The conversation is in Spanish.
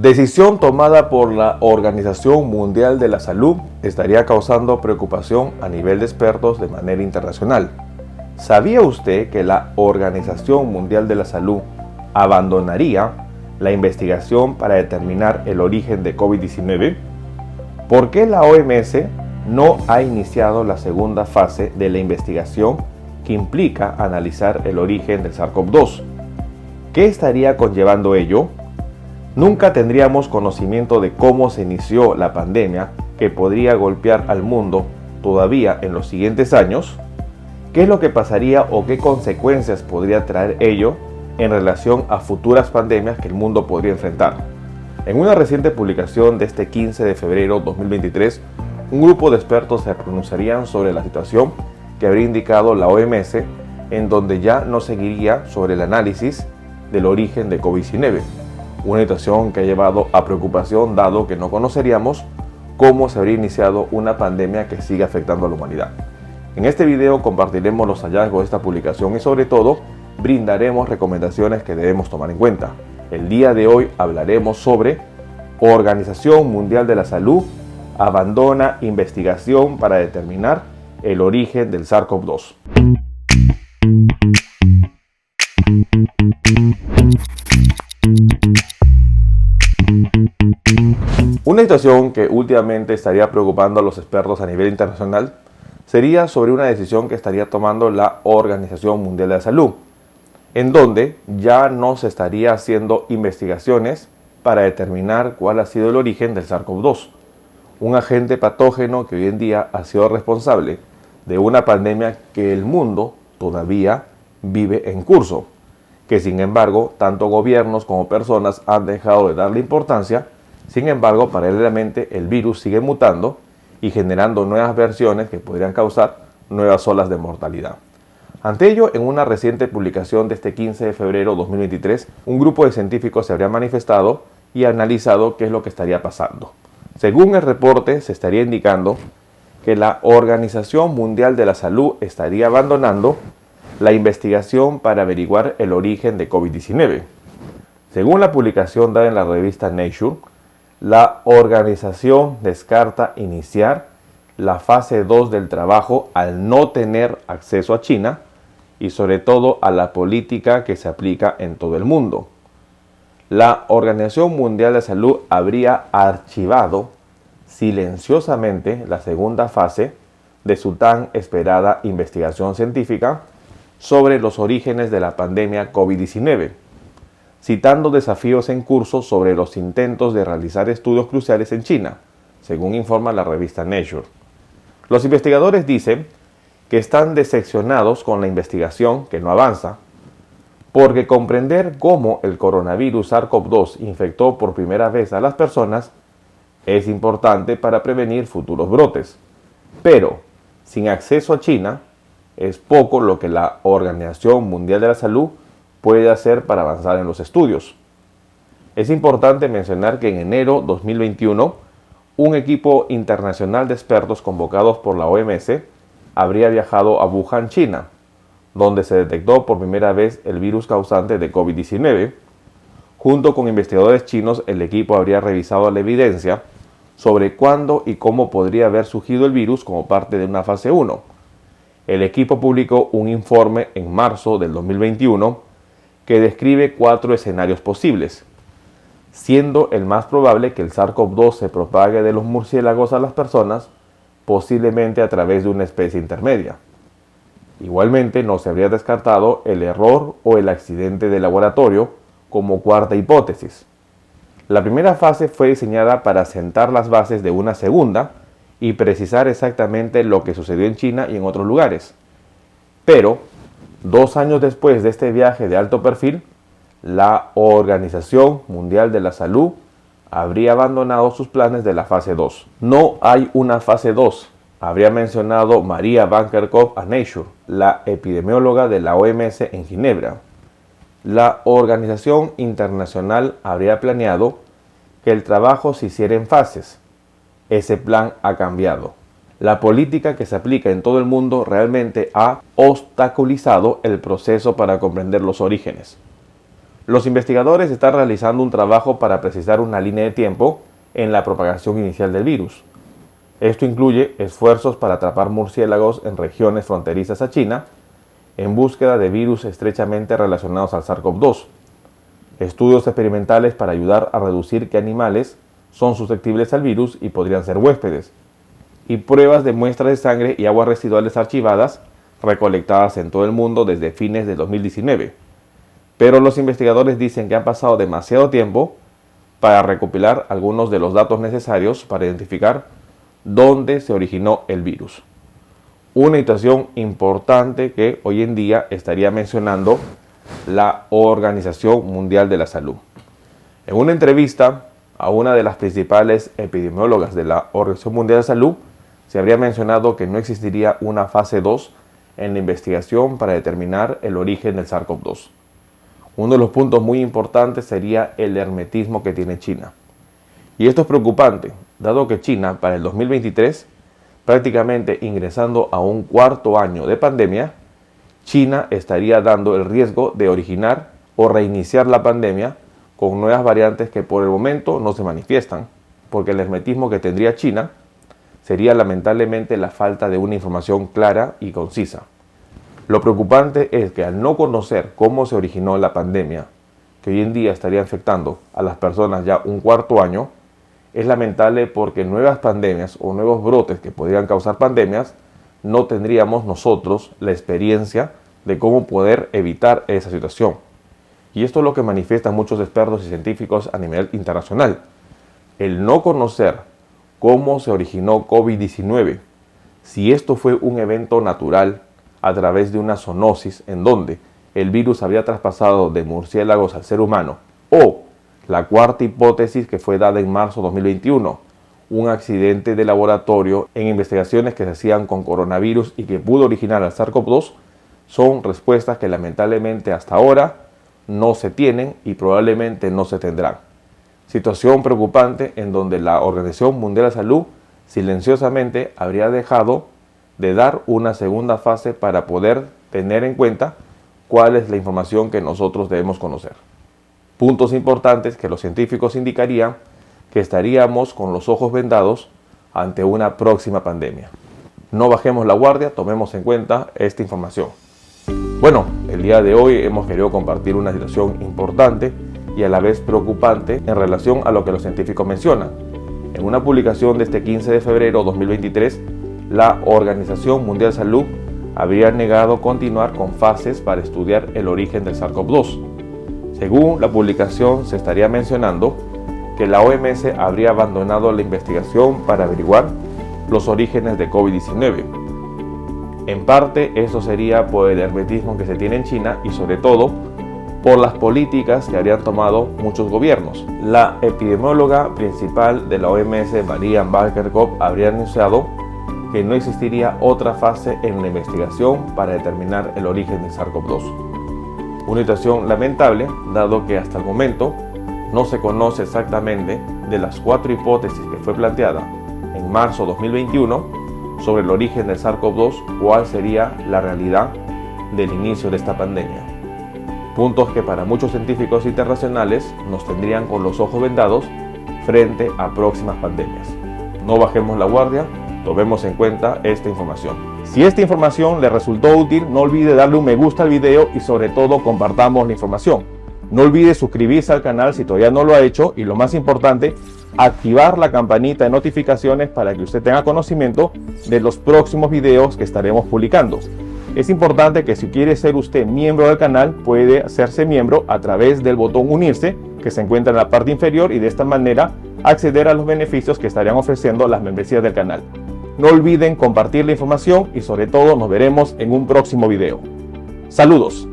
Decisión tomada por la Organización Mundial de la Salud estaría causando preocupación a nivel de expertos de manera internacional. ¿Sabía usted que la Organización Mundial de la Salud abandonaría la investigación para determinar el origen de COVID-19? ¿Por qué la OMS no ha iniciado la segunda fase de la investigación que implica analizar el origen del SARS-CoV-2? ¿Qué estaría conllevando ello? Nunca tendríamos conocimiento de cómo se inició la pandemia que podría golpear al mundo todavía en los siguientes años. ¿Qué es lo que pasaría o qué consecuencias podría traer ello en relación a futuras pandemias que el mundo podría enfrentar? En una reciente publicación de este 15 de febrero de 2023, un grupo de expertos se pronunciarían sobre la situación que habría indicado la OMS, en donde ya no seguiría sobre el análisis del origen de COVID-19. Una situación que ha llevado a preocupación dado que no conoceríamos cómo se habría iniciado una pandemia que sigue afectando a la humanidad. En este video compartiremos los hallazgos de esta publicación y sobre todo brindaremos recomendaciones que debemos tomar en cuenta. El día de hoy hablaremos sobre Organización Mundial de la Salud abandona investigación para determinar el origen del SARS-CoV-2. Una situación que últimamente estaría preocupando a los expertos a nivel internacional sería sobre una decisión que estaría tomando la Organización Mundial de la Salud, en donde ya no se estaría haciendo investigaciones para determinar cuál ha sido el origen del SARS-CoV-2, un agente patógeno que hoy en día ha sido responsable de una pandemia que el mundo todavía vive en curso, que sin embargo tanto gobiernos como personas han dejado de darle importancia. Sin embargo, paralelamente el virus sigue mutando y generando nuevas versiones que podrían causar nuevas olas de mortalidad. Ante ello, en una reciente publicación de este 15 de febrero de 2023, un grupo de científicos se habría manifestado y analizado qué es lo que estaría pasando. Según el reporte, se estaría indicando que la Organización Mundial de la Salud estaría abandonando la investigación para averiguar el origen de COVID-19. Según la publicación dada en la revista Nature, la organización descarta iniciar la fase 2 del trabajo al no tener acceso a China y sobre todo a la política que se aplica en todo el mundo. La Organización Mundial de Salud habría archivado silenciosamente la segunda fase de su tan esperada investigación científica sobre los orígenes de la pandemia COVID-19, citando desafíos en curso sobre los intentos de realizar estudios cruciales en China, según informa la revista Nature. Los investigadores dicen que están decepcionados con la investigación que no avanza, porque comprender cómo el coronavirus SARS-CoV-2 infectó por primera vez a las personas es importante para prevenir futuros brotes. Pero, sin acceso a China, es poco lo que la Organización Mundial de la Salud puede hacer para avanzar en los estudios. Es importante mencionar que en enero 2021, un equipo internacional de expertos convocados por la OMS habría viajado a Wuhan, China, donde se detectó por primera vez el virus causante de COVID-19. Junto con investigadores chinos, el equipo habría revisado la evidencia sobre cuándo y cómo podría haber surgido el virus como parte de una fase 1. El equipo publicó un informe en marzo del 2021 que describe 4 escenarios posibles, siendo el más probable que el SARS-CoV-2 se propague de los murciélagos a las personas, posiblemente a través de una especie intermedia. Igualmente, no se habría descartado el error o el accidente de laboratorio como cuarta hipótesis. La primera fase fue diseñada para sentar las bases de una segunda y precisar exactamente lo que sucedió en China y en otros lugares. Pero, 2 años después de este viaje de alto perfil, la Organización Mundial de la Salud habría abandonado sus planes de la fase 2. No hay una fase 2, habría mencionado Maria Van Kerkhove a Nature, la epidemióloga de la OMS en Ginebra. La organización internacional habría planeado que el trabajo se hiciera en fases. Ese plan ha cambiado. La política que se aplica en todo el mundo realmente ha obstaculizado el proceso para comprender los orígenes. Los investigadores están realizando un trabajo para precisar una línea de tiempo en la propagación inicial del virus. Esto incluye esfuerzos para atrapar murciélagos en regiones fronterizas a China en búsqueda de virus estrechamente relacionados al SARS-CoV-2, estudios experimentales para ayudar a reducir qué animales son susceptibles al virus y podrían ser huéspedes, y pruebas de muestras de sangre y aguas residuales archivadas recolectadas en todo el mundo desde fines de 2019. Pero los investigadores dicen que han pasado demasiado tiempo para recopilar algunos de los datos necesarios para identificar dónde se originó el virus. Una situación importante que hoy en día estaría mencionando la Organización Mundial de la Salud. En una entrevista a una de las principales epidemiólogas de la Organización Mundial de la Salud, se habría mencionado que no existiría una fase 2 en la investigación para determinar el origen del SARS-CoV-2. Uno de los puntos muy importantes sería el hermetismo que tiene China. Y esto es preocupante, dado que China para el 2023, prácticamente ingresando a un cuarto año de pandemia, China estaría dando el riesgo de originar o reiniciar la pandemia con nuevas variantes que por el momento no se manifiestan, porque el hermetismo que tendría China sería lamentablemente la falta de una información clara y concisa. Lo preocupante es que al no conocer cómo se originó la pandemia, que hoy en día estaría afectando a las personas ya un cuarto año, es lamentable porque nuevas pandemias o nuevos brotes que podrían causar pandemias, no tendríamos nosotros la experiencia de cómo poder evitar esa situación. Y esto es lo que manifiestan muchos expertos y científicos a nivel internacional. El no conocer cómo se originó COVID-19, si esto fue un evento natural a través de una zoonosis en donde el virus había traspasado de murciélagos al ser humano, o la cuarta hipótesis que fue dada en marzo de 2021, un accidente de laboratorio en investigaciones que se hacían con coronavirus y que pudo originar al SARS-CoV-2, son respuestas que lamentablemente hasta ahora no se tienen y probablemente no se tendrán. Situación preocupante en donde la Organización Mundial de la Salud silenciosamente habría dejado de dar una segunda fase para poder tener en cuenta cuál es la información que nosotros debemos conocer. Puntos importantes que los científicos indicarían que estaríamos con los ojos vendados ante una próxima pandemia. No bajemos la guardia, tomemos en cuenta esta información. Bueno, el día de hoy hemos querido compartir una situación importante y a la vez preocupante en relación a lo que los científicos mencionan. En una publicación de este 15 de febrero de 2023, la Organización Mundial de Salud habría negado continuar con fases para estudiar el origen del SARS-CoV-2. Según la publicación, se estaría mencionando que la OMS habría abandonado la investigación para averiguar los orígenes de COVID-19. En parte, esto sería por el hermetismo que se tiene en China y sobre todo por las políticas que habrían tomado muchos gobiernos. La epidemióloga principal de la OMS, Marianne Balkekop, habría anunciado que no existiría otra fase en la investigación para determinar el origen del SARS-CoV-2. Una situación lamentable, dado que hasta el momento no se conoce exactamente de las 4 hipótesis que fue planteada en marzo de 2021 sobre el origen del SARS-CoV-2, cuál sería la realidad del inicio de esta pandemia. Puntos que para muchos científicos internacionales nos tendrían con los ojos vendados frente a próximas pandemias. No bajemos la guardia, tomemos en cuenta esta información. Si esta información le resultó útil, no olvide darle un me gusta al video y sobre todo compartamos la información. No olvide suscribirse al canal si todavía no lo ha hecho y lo más importante, activar la campanita de notificaciones para que usted tenga conocimiento de los próximos videos que estaremos publicando. Es importante que si quiere ser usted miembro del canal, puede hacerse miembro a través del botón unirse que se encuentra en la parte inferior y de esta manera acceder a los beneficios que estarían ofreciendo las membresías del canal. No olviden compartir la información y sobre todo nos veremos en un próximo video. Saludos.